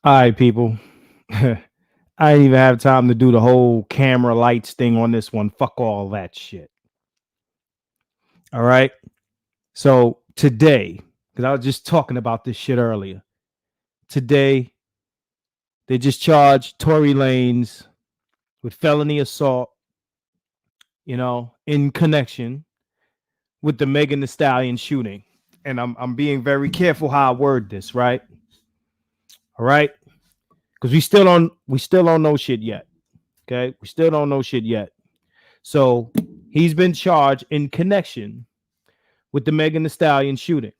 All right, people. I didn't even have time to do the whole camera lights thing on this one. Fuck all that shit. All right. So today, because I was just talking about this shit earlier, today they just charged Tory Lanez with felony assault, in connection with the Megan Thee Stallion shooting. And I'm being very careful how I word this, right? All right. Because we still don't know shit yet. Okay. We still don't know shit yet. So he's been charged in connection with the Megan Thee Stallion shooting.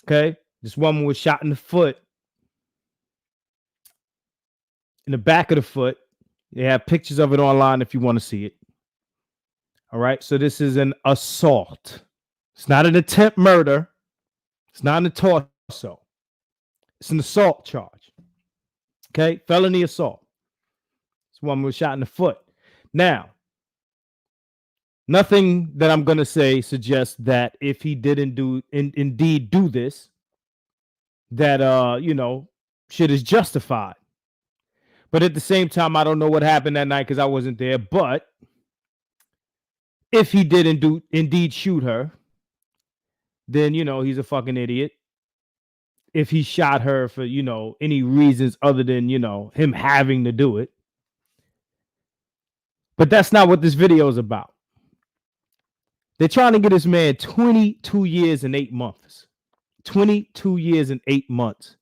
Okay. This woman was shot in the foot, in the back of the foot. They have pictures of it online if you want to see it. All right. So this is an assault. It's not an attempt murder. It's not an torso. It's an assault charge. Okay. Felony assault. This woman was shot in the foot. Now, nothing that I'm going to say suggests that if he didn't indeed do this, that shit is justified. But at the same time, I don't know what happened that night because I wasn't there. But if he did indeed shoot her, then he's a fucking idiot. If he shot her for any reasons other than him having to do it. But that's not what this video is about. They're trying to get this man 22 years and 8 months. 22 years and 8 months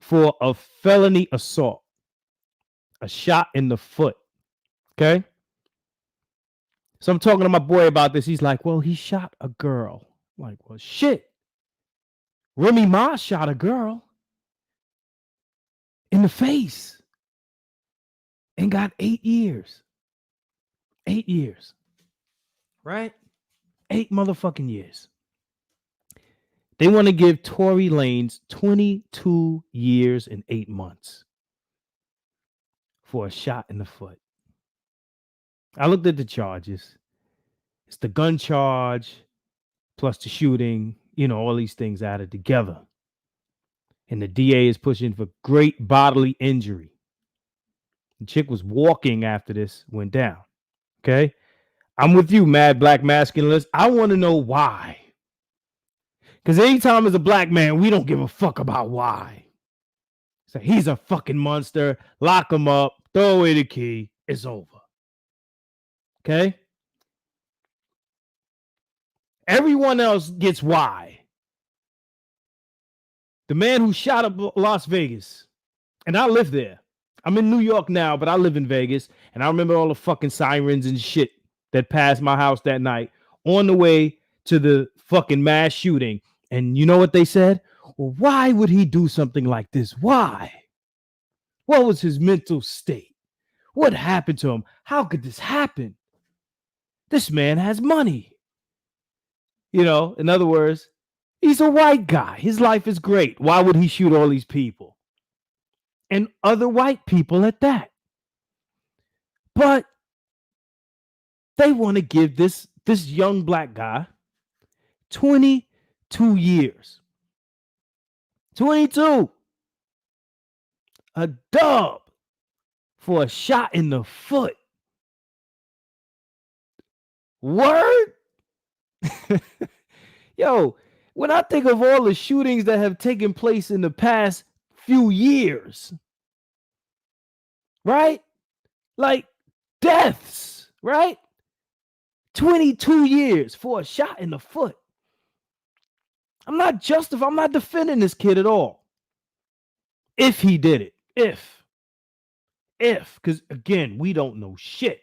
for a felony assault. A shot in the foot. Okay? So I'm talking to my boy about this. He's like, well, he shot a girl. I'm like, well, shit. Remy Ma shot a girl in the face and got 8 years. 8 years. Right? 8 motherfucking years. They want to give Tory Lanez 22 years and 8 months for a shot in the foot. I looked at the charges. It's the gun charge plus the shooting, all these things added together. And the DA is pushing for great bodily injury. The chick was walking after this went down. Okay? I'm with you, mad black masculinist. I want to know why. Because anytime as a black man, we don't give a fuck about why. So he's a fucking monster. Lock him up. Throw away the key. It's over. Okay? Everyone else gets why. The man who shot up Las Vegas, and I live there. I'm in New York now, but I live in Vegas, and I remember all the fucking sirens and shit that passed my house that night on the way to the fucking mass shooting. And you know what they said? Well, why would he do something like this? Why? What was his mental state? What happened to him? How could this happen? This man has money. In other words, he's a white guy. His life is great. Why would he shoot all these people? And other white people at that. But they want to give this young black guy 22 years. 22. A dub for a shot in the foot. Word? Yo, when I think of all the shootings that have taken place in the past few years, right? Like deaths, right? 22 years for a shot in the foot. I'm not defending this kid at all. If he did it. If. Because again, we don't know shit.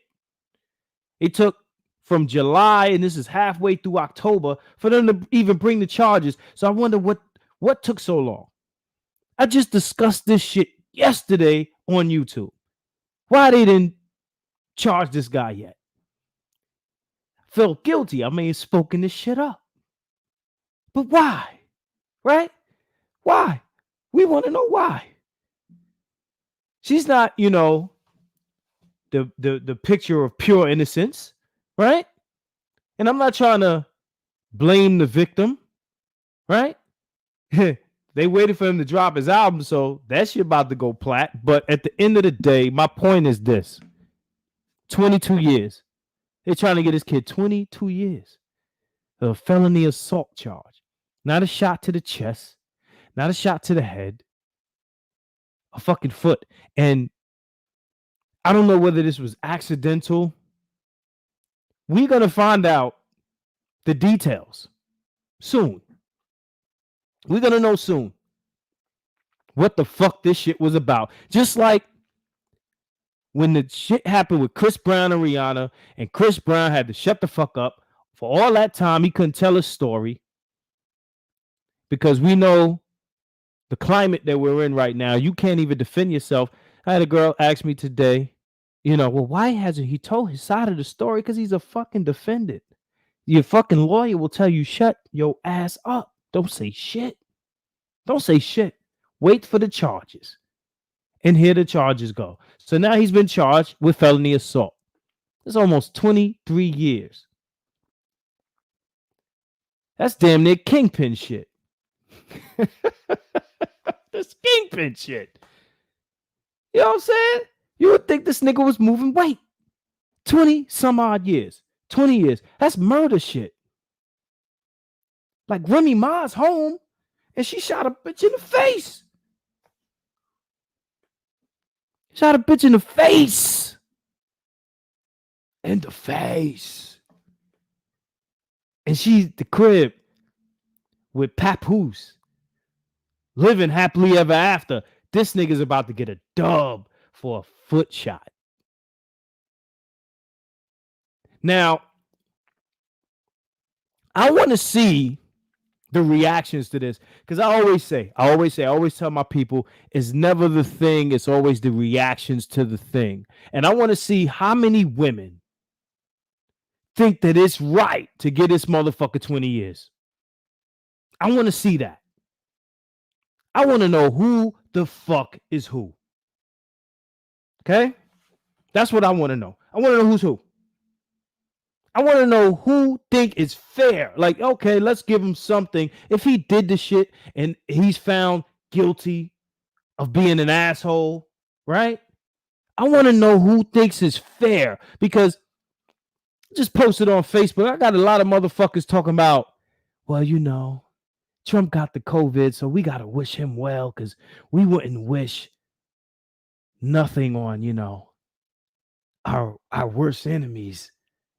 It took from July, and this is halfway through October, for them to even bring the charges. So I wonder what took so long. I just discussed this shit yesterday on YouTube. Why they didn't charge this guy yet? Felt guilty. I may have spoken this shit up. But why? Right? Why? We want to know why. She's not, the picture of pure innocence, right? And I'm not trying to blame the victim, right? They waited for him to drop his album, so that shit about to go plat. But at the end of the day, my point is this: 22 years. They're trying to get this kid 22 years. A felony assault charge. Not a shot to the chest, not a shot to the head, a fucking foot. And I don't know whether this was accidental. We're going to find out the details soon. We're going to know soon what the fuck this shit was about. Just like when the shit happened with Chris Brown and Rihanna, and Chris Brown had to shut the fuck up. For all that time, he couldn't tell a story because we know the climate that we're in right now. You can't even defend yourself. I had a girl ask me today, well, why hasn't he told his side of the story? Because he's a fucking defendant. Your fucking lawyer will tell you, shut your ass up. Don't say shit. Don't say shit. Wait for the charges. And here the charges go. So now he's been charged with felony assault. It's almost 23 years. That's damn near kingpin shit. That's kingpin shit. You know what I'm saying? You would think this nigga was moving weight. 20 some odd years. 20 years. That's murder shit. Like Remy Ma's home and she shot a bitch in the face. Shot a bitch in the face. In the face. And she's the crib with Papoose. Living happily ever after. This nigga's about to get a dub for a foot shot. Now, I want to see the reactions to this because I always tell my people, it's never the thing, it's always the reactions to the thing. And I want to see how many women think that it's right to get this motherfucker 20 years. I want to see that. I want to know who the fuck is who. Okay? That's what I want to know. I want to know who's who. I want to know who think it's fair. Like, okay, let's give him something. If he did the shit and he's found guilty of being an asshole, right? I want to know who thinks it's fair because I just posted on Facebook. I got a lot of motherfuckers talking about, well, Trump got the COVID, so we got to wish him well because we wouldn't wish nothing on, our worst enemies.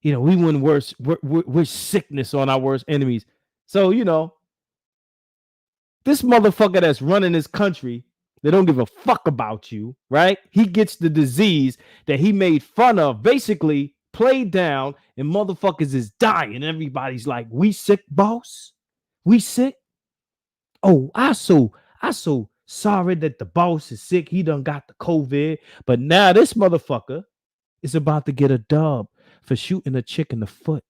We wouldn't wish sickness on our worst enemies. So, this motherfucker that's running this country, they don't give a fuck about you, right? He gets the disease that he made fun of, basically played down, and motherfuckers is dying. Everybody's like, we sick, boss? We sick? Oh, I so sorry that the boss is sick. He done got the COVID. But now this motherfucker is about to get a dub for shooting a chick in the foot,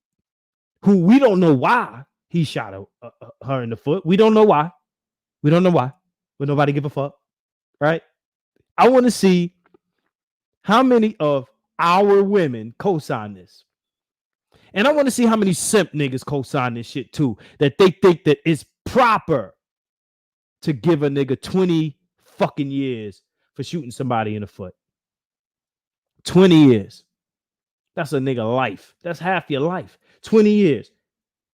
who we don't know why he shot her in the foot. We don't know why. But nobody give a fuck, right? I want to see how many of our women co-sign this. And I want to see how many simp niggas co-sign this shit too, that they think that it's proper to give a nigga 20 fucking years for shooting somebody in the foot. 20 years. That's a nigga life. That's half your life. 20 years.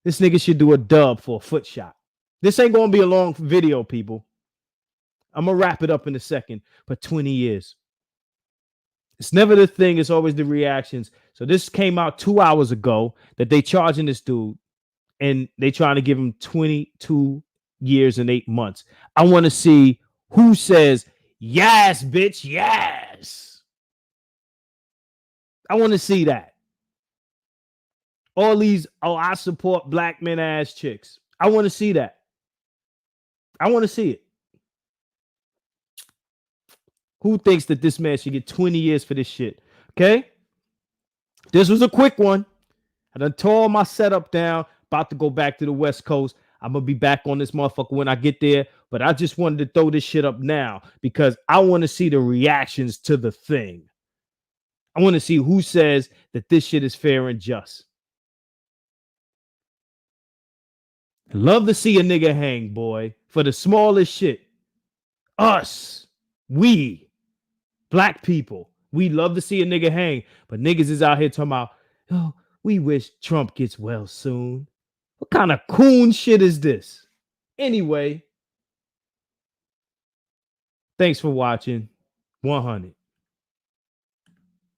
This nigga should do a dub for a foot shot. This ain't going to be a long video, people. I'm going to wrap it up in a second, but 20 years. It's never the thing. It's always the reactions. So this came out 2 hours ago that they charging this dude and they trying to give him 22 years and 8 months. I want to see who says, yes, bitch, yes. I want to see that. All these, I support black men ass chicks. I want to see that. I want to see it. Who thinks that this man should get 20 years for this shit? Okay? This was a quick one. I done tore my setup down. About to go back to the West Coast. I'm going to be back on this motherfucker when I get there. But I just wanted to throw this shit up now because I want to see the reactions to the thing. I want to see who says that this shit is fair and just. Love to see a nigga hang, boy, for the smallest shit. Us, we, black people, we love to see a nigga hang, but niggas is out here talking about, oh, we wish Trump gets well soon. What kind of coon shit is this? Anyway, thanks for watching. 100.